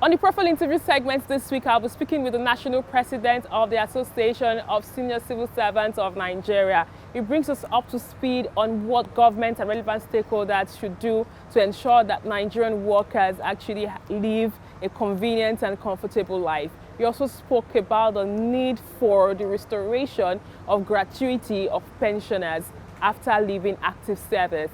On the profile interview segment this week, I'll be speaking with the National President of the Association of Senior Civil Servants of Nigeria. It brings us up to speed on what government and relevant stakeholders should do to ensure that Nigerian workers actually live a convenient and comfortable life. He also spoke about the need for the restoration of gratuity of pensioners after leaving active service.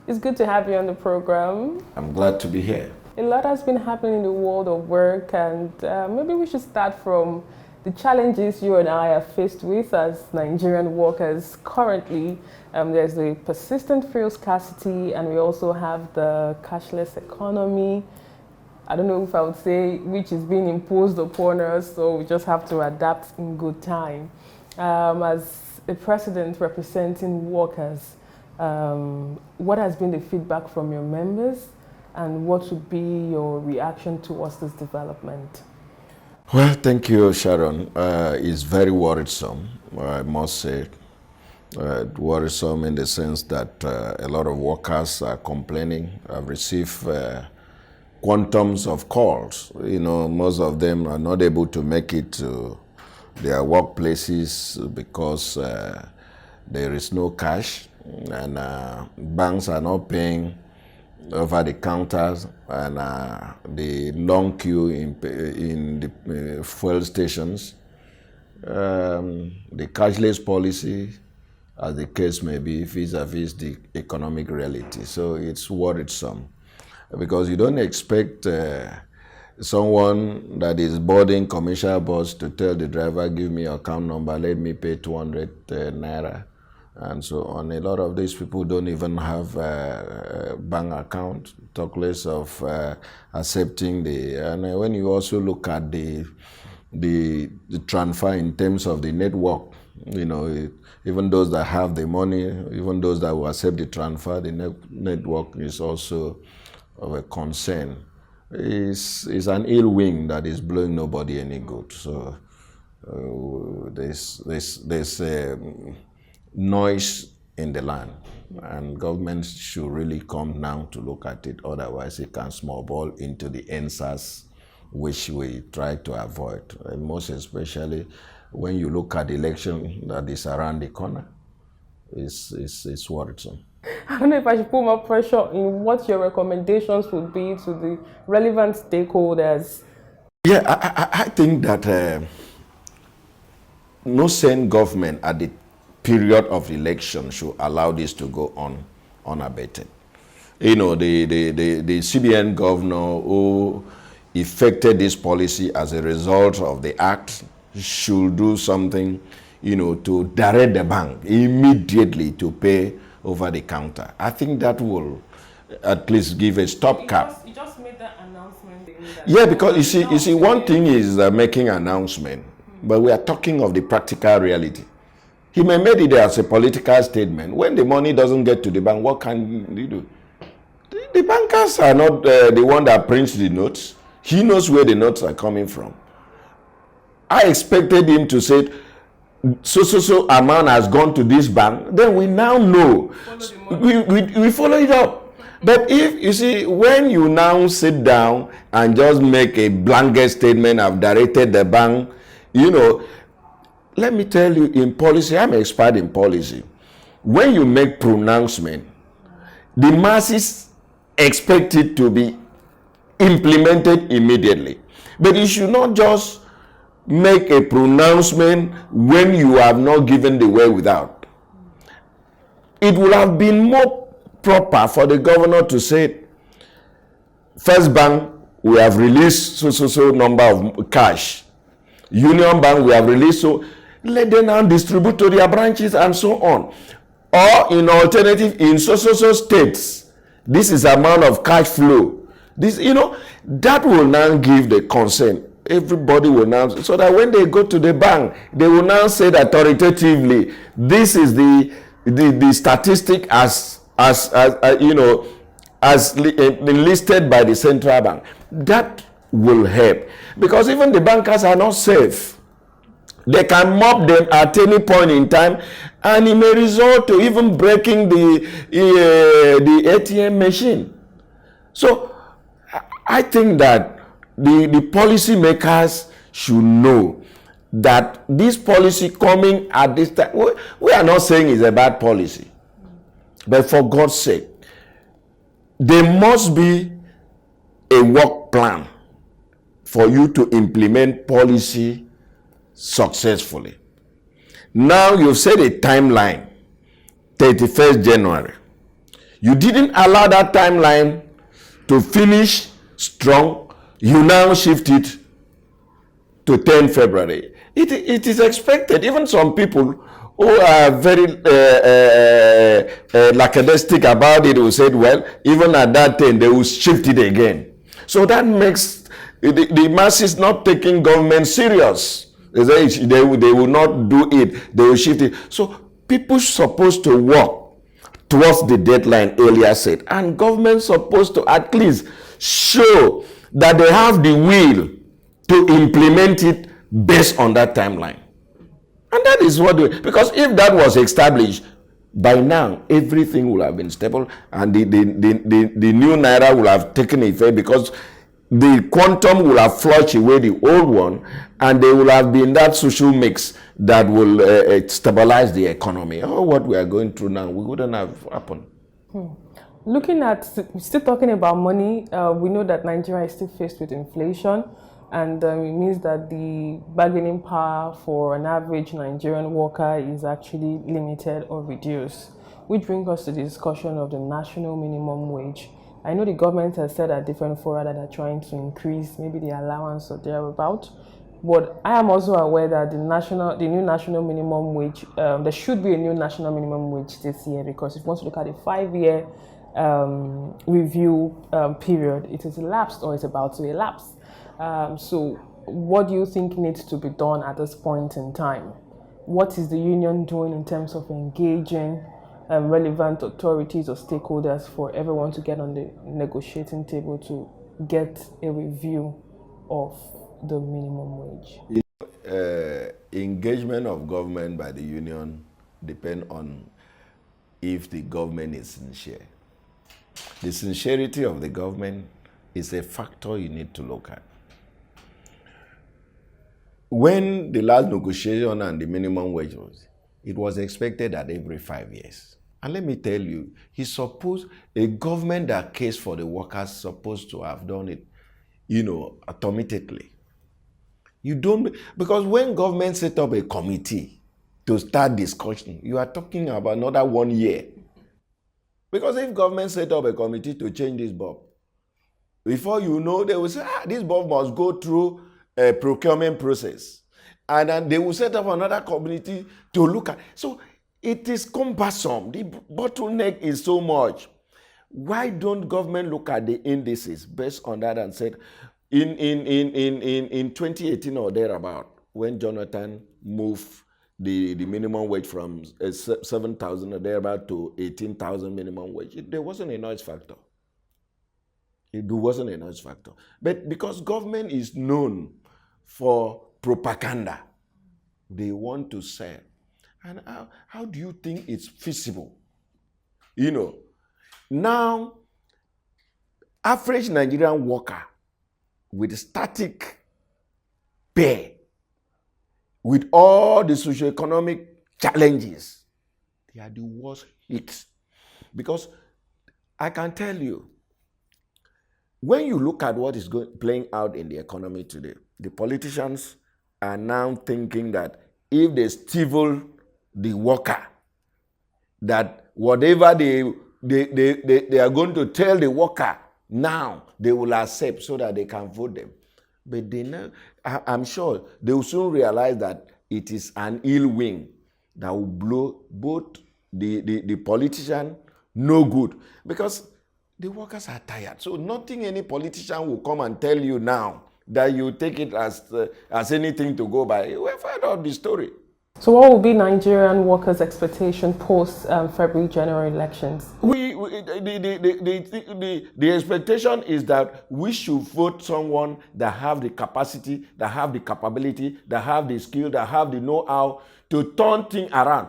It's good to have you on the program. I'm glad to be here. A lot has been happening in the world of work, and maybe we should start from the challenges you and I are faced with as Nigerian workers currently. There's the persistent fuel scarcity, and we also have the cashless economy. I don't know if I would say which is being imposed upon us, so we just have to adapt in good time. As a president representing workers, what has been the feedback from your members, and what would be your reaction towards this development? Well, thank you, Sharon. It's very worrisome, I must say. Worrisome in the sense that a lot of workers are complaining. I've received quantums of calls. You know, most of them are not able to make it to their workplaces because there is no cash, and banks are not paying over the counters, and the long queue in the fuel stations, the cashless policy, as the case may be, vis-a-vis the economic reality. So it's worrisome because you don't expect someone that is boarding commercial bus to tell the driver, give me your account number, let me pay 200 naira. And so on. A lot of these people don't even have a bank account, talk less of accepting and when you also look at the transfer in terms of the network, you know, even those that have the money, even those that will accept the transfer, the network is also of a concern. It's an ill wind that is blowing nobody any good. So there's noise in the land, and government should really come now to look at it. Otherwise, it can snowball into the answers which we try to avoid. And most especially when you look at the election that is around the corner, it's worrisome. I don't know if I should put more pressure in what your recommendations would be to the relevant stakeholders. Yeah, I think that no sane government at the period of election should allow this to go on unabated. You know, the CBN governor who effected this policy as a result of the act should do something, you know, to direct the bank immediately to pay over the counter. I think that will at least give a stopgap. You just made that announcement. Yeah, because you see, one thing is making an announcement, but we are talking of the practical reality. He may make it as a political statement. When the money doesn't get to the bank, what can you do? The bankers are not the one that prints the notes. He knows where the notes are coming from. I expected him to say, so amount has gone to this bank. Then we now know. We follow it up. But if, you see, when you now sit down and just make a blanket statement, I've directed the bank, you know, let me tell you, in policy, I'm an expert in policy. When you make pronouncement, the masses expect it to be implemented immediately. But you should not just make a pronouncement when you have not given the wherewithal. It would have been more proper for the governor to say, First Bank, we have released so number of cash. Union Bank, we have released so. Let them now distribute to their branches and so on. Or in alternative, in so states, this is amount of cash flow. This, you know, that will now give the consent. Everybody will now, so that when they go to the bank, they will now say that authoritatively, this is the statistic as you know, as listed by the central bank. That will help, because even the bankers are not safe. They can mob them at any point in time, and it may result to even breaking the ATM machine. So I think that the policy makers should know that this policy coming at this time, we are not saying it's a bad policy, but for God's sake, there must be a work plan for you to implement policy successfully. Now you've set a timeline, 31st January. You didn't allow that timeline to finish strong. You now shift it to 10 February. It is expected. Even some people who are very lackadaistic about it will say, well, even at that 10, they will shift it again. So that makes the masses not taking government serious. They will not do it. They will shift it. So people supposed to work towards the deadline earlier set, and government supposed to at least show that they have the will to implement it based on that timeline. And that is what because if that was established, by now everything will have been stable, and the new naira will have taken effect, because the quantum will have flushed away the old one, and they will have been that social mix that will stabilize the economy. Oh, what we are going through now, we wouldn't have happened. Looking at, still talking about money, we know that Nigeria is still faced with inflation, and it means that the bargaining power for an average Nigerian worker is actually limited or reduced, which brings us to the discussion of the national minimum wage. I know the government has said at different fora that they're trying to increase maybe the allowance or thereabout, but I am also aware that the new national minimum wage, there should be a new national minimum wage this year, because if you want to look at the 5-year review period, it is elapsed or it's about to elapse. So what do you think needs to be done at this point in time? What is the union doing in terms of engaging relevant authorities or stakeholders for everyone to get on the negotiating table to get a review of the minimum wage? Engagement of government by the union depend on if the government is sincere. The sincerity of the government is a factor you need to look at. When the last negotiation on the minimum wage was, it was expected that every 5 years. And let me tell you, a government that cares for the workers supposed to have done it, automatically. You don't, because when government set up a committee to start discussion, you are talking about another 1 year. Because if government set up a committee to change this bulb, before you know, they will say, this bulb must go through a procurement process. And then they will set up another committee to look at. So it is cumbersome. The bottleneck is so much. Why don't government look at the indices based on that and said, in 2018 or thereabout, when Jonathan moved the minimum wage from 7,000 or thereabout to 18,000 minimum wage, there wasn't a noise factor. It wasn't a noise factor. But because government is known for propaganda, they want to sell. And how do you think it's feasible? Now, average Nigerian worker with static pay, with all the socioeconomic challenges, they are the worst hit. Because I can tell you, when you look at what is playing out in the economy today, the politicians are now thinking that if they stifle the worker, that whatever they are going to tell the worker now, they will accept so that they can vote them. But they know, I'm sure they will soon realize that it is an ill wind that will blow both the politician no good, because the workers are tired. So nothing any politician will come and tell you now that you take it as anything to go by. We've heard of the story. So what will be Nigerian workers' expectation post February, January elections? The expectation is that we should vote someone that have the capacity, that have the capability, that have the skill, that have the know-how to turn things around.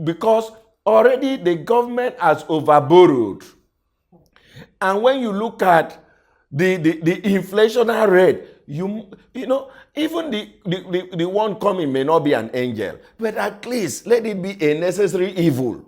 Because already the government has overborrowed. And when you look at the inflationary rate, you know, even the one coming may not be an angel, but at least let it be a necessary evil.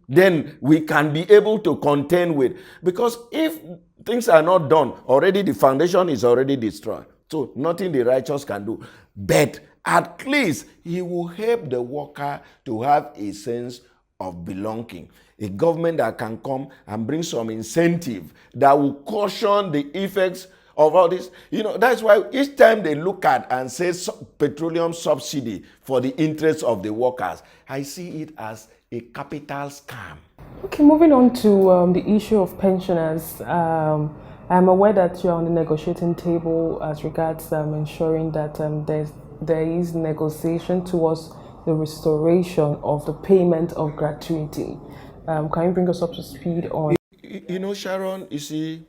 Then we can be able to contend with. Because if things are not done, already the foundation is already destroyed. So nothing the righteous can do. But at least he will help the worker to have a sense of belonging. A government that can come and bring some incentive that will caution the effects of all this. You know, that's why each time they look at and say petroleum subsidy for the interests of the workers, I see it as a capital scam. Okay, moving on to the issue of pensioners. I'm aware that you're on the negotiating table as regards ensuring that there is negotiation towards the restoration of the payment of gratuity. Can you bring us up to speed on? You know, Sharon, you see,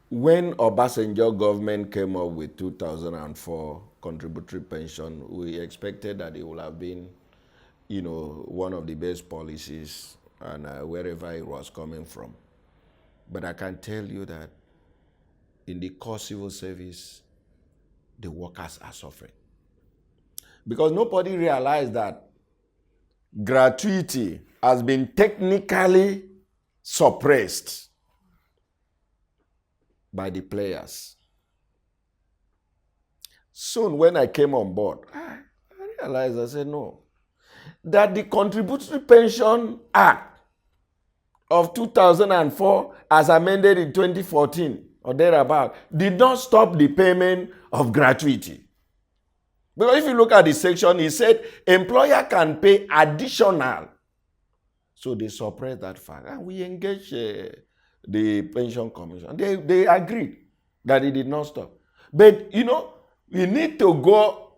when Obasanjo government came up with 2004 contributory pension, we expected that it would have been, you know, one of the best policies and wherever it was coming from. But I can tell you that in the core civil service, the workers are suffering. Because nobody realized that gratuity has been technically suppressed by the players. Soon when I came on board, I realized, I said, no, that the Contributory Pension Act of 2004, as amended in 2014 or thereabout, did not stop the payment of gratuity. Because if you look at the section, it said employer can pay additional. So they suppressed that fact. And we engaged the Pension Commission. They agreed that it did not stop. But, you know, we need to go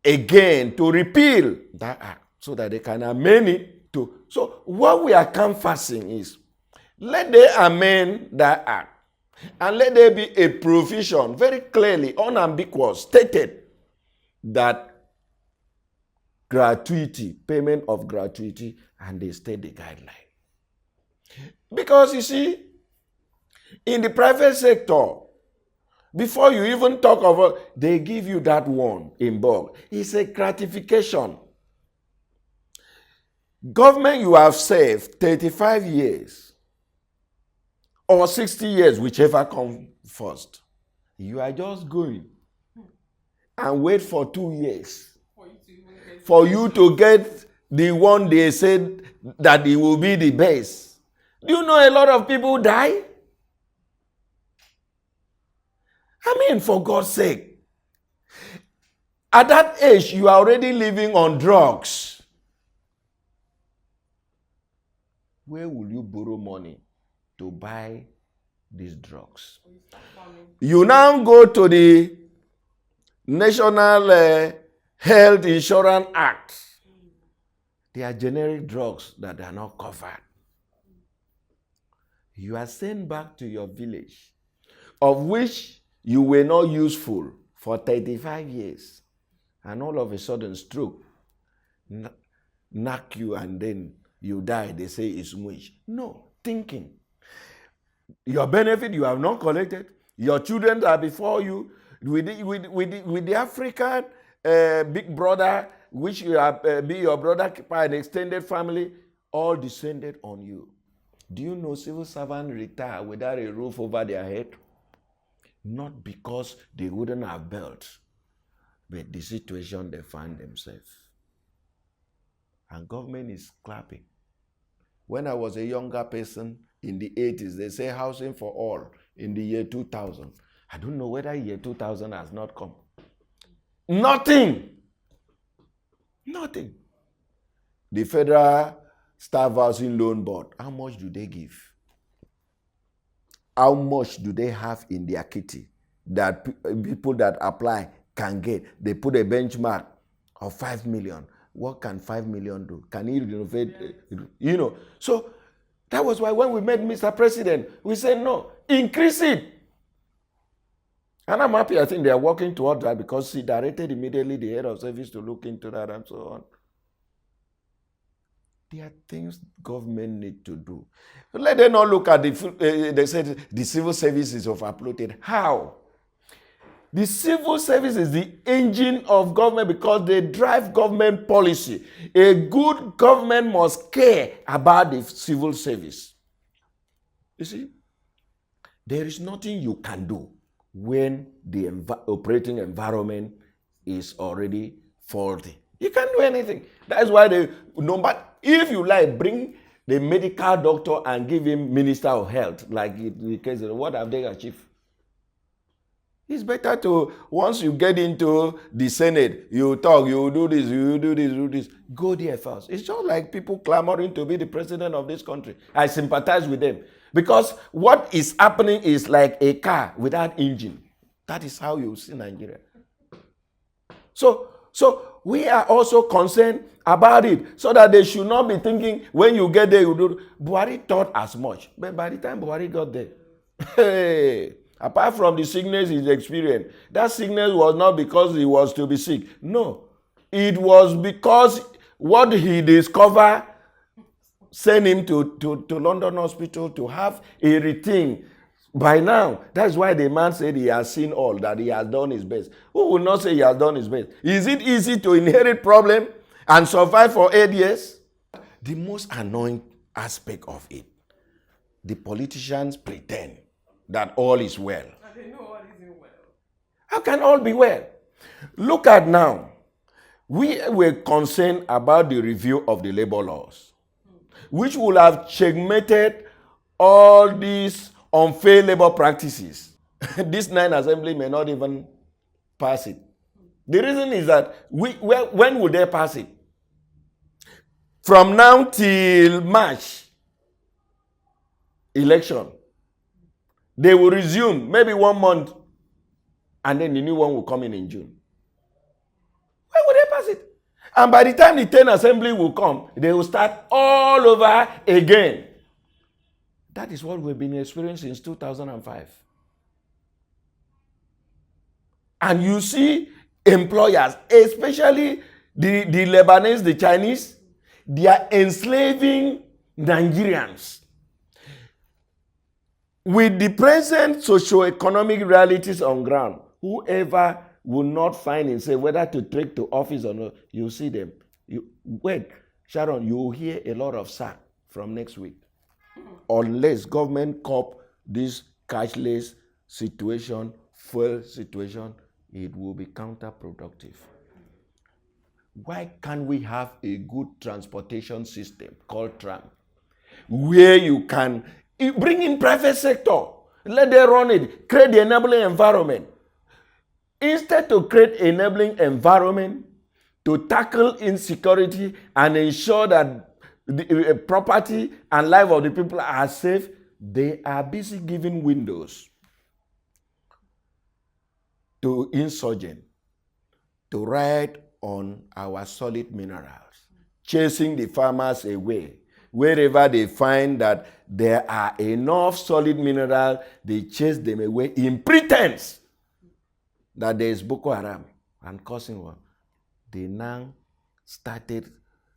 again to repeal that act so that they can amend it to. So what we are canvassing is, let them amend that act and let there be a provision very clearly, unambiguous, stated that gratuity, payment of gratuity, and they state the guideline. Because you see, in the private sector, before you even talk of it, they give you that one in bulk. It's a gratification. Government you have served 35 years or 60 years, whichever comes first. You are just going and wait for 2 years for you to get the one they said that it will be the best. Do you know a lot of people die? I mean, for God's sake. At that age, you are already living on drugs. Where will you borrow money to buy these drugs? You now go to the National Health Insurance Act. They are generic drugs that are not covered. You are sent back to your village, of which you were not useful for 35 years. And all of a sudden, stroke, knock you, and then you die. They say it's wish. No, thinking. Your benefit you have not collected. Your children are before you. With the African big brother, which you have be your brother by an extended family, all descended on you. Do you know civil servants retire without a roof over their head? Not because they wouldn't have built, but the situation they find themselves. And government is clapping. When I was a younger person in the 80s, they say housing for all in the year 2000. I don't know whether year 2000 has not come. Nothing. Nothing. The Federal Staff Housing Loan Board, how much do they give? How much do they have in their kitty that people that apply can get? They put a benchmark of 5 million. What can 5 million do? Can he renovate? You know. So that was why when we met Mr. President, we said, no, increase it. And I'm happy, I think they are working toward that, because he directed immediately the head of service to look into that and so on. There are things government need to do. Let them not look at they said the civil service is overloaded. How? The civil service is the engine of government because they drive government policy. A good government must care about the civil service. You see, there is nothing you can do when the operating environment is already faulty. You can't do anything. That's why if you like, bring the medical doctor and give him Minister of Health, like in the case of what have they achieved? It's better to, once you get into the Senate, you talk, you do this, you do this, you do this. Go there first. It's just like people clamoring to be the president of this country. I sympathize with them. Because what is happening is like a car without engine. That is how you see Nigeria. So we are also concerned about it, so that they should not be thinking, when you get there, you do. Buhari thought as much. But by the time Buhari got there, hey, apart from the sickness he experienced, that sickness was not because he was to be sick. No. It was because what he discovered sent him to London Hospital to have a routine. By now, that's why the man said he has seen all, that he has done his best. Who will not say he has done his best? Is it easy to inherit problem and survive for 8 years? The most annoying aspect of it, the politicians pretend that all is well. And they know all isn't well. How can all be well? Look at now. We were concerned about the review of the labor laws, which would have checkmated all these unfair labor practices. This 9 assembly may not even pass it. The reason is that when would they pass it? From now till March election, they will resume maybe 1 month, and then the new one will come in June. When will they pass it? And by the time the 10 assembly will come, they will start all over again. That is what we've been experiencing since 2005. And you see employers, especially the Lebanese, the Chinese, they are enslaving Nigerians. With the present socio-economic realities on ground, whoever will not find himself whether to take to office or not, you see them. Wait, Sharon, you will hear a lot of sack from next week. Unless government cop this cashless situation, fuel situation, it will be counterproductive. Why can't we have a good transportation system called tram, where you can bring in private sector, let them run it, create the enabling environment. Instead to create enabling environment to tackle insecurity and ensure that the property and life of the people are safe, they are busy giving windows to insurgents to ride on our solid minerals, chasing the farmers away. Wherever they find that there are enough solid minerals, they chase them away in pretense that there is Boko Haram and causing one. They now started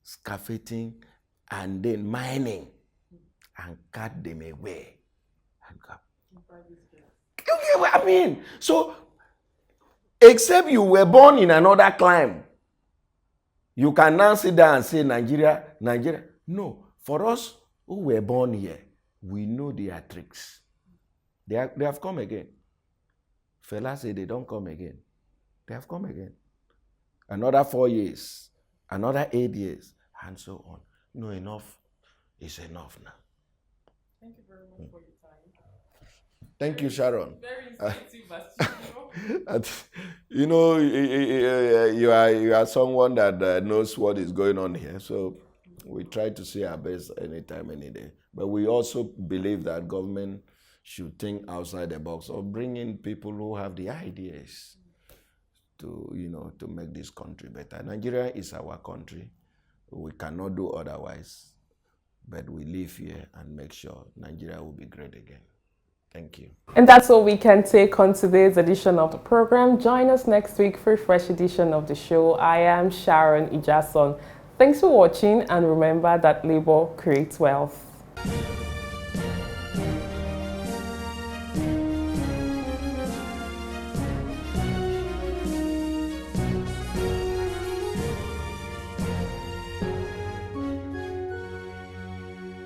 scaffolding and then mining and cut them away. You get what I mean? So, except you were born in another clime, you can now sit down and say Nigeria. No, for us who were born here, we know their tricks. They have come again. Fela say they don't come again. They have come again. Another 4 years, another 8 years, and so on. No, enough is enough now. Thank you very much for your time. Thank you, Sharon. Very insightful, as you know, you are someone that knows what is going on here. So we try to say our best anytime, any day. But we also believe that government should think outside the box or bring in people who have the ideas to make this country better. Nigeria is our country. We cannot do otherwise. But we live here and make sure Nigeria will be great again. Thank you. And that's all we can take on today's edition of the program. Join us next week for a fresh edition of the show. I am Sharon Ijason. Thanks for watching, and remember that labor creates wealth.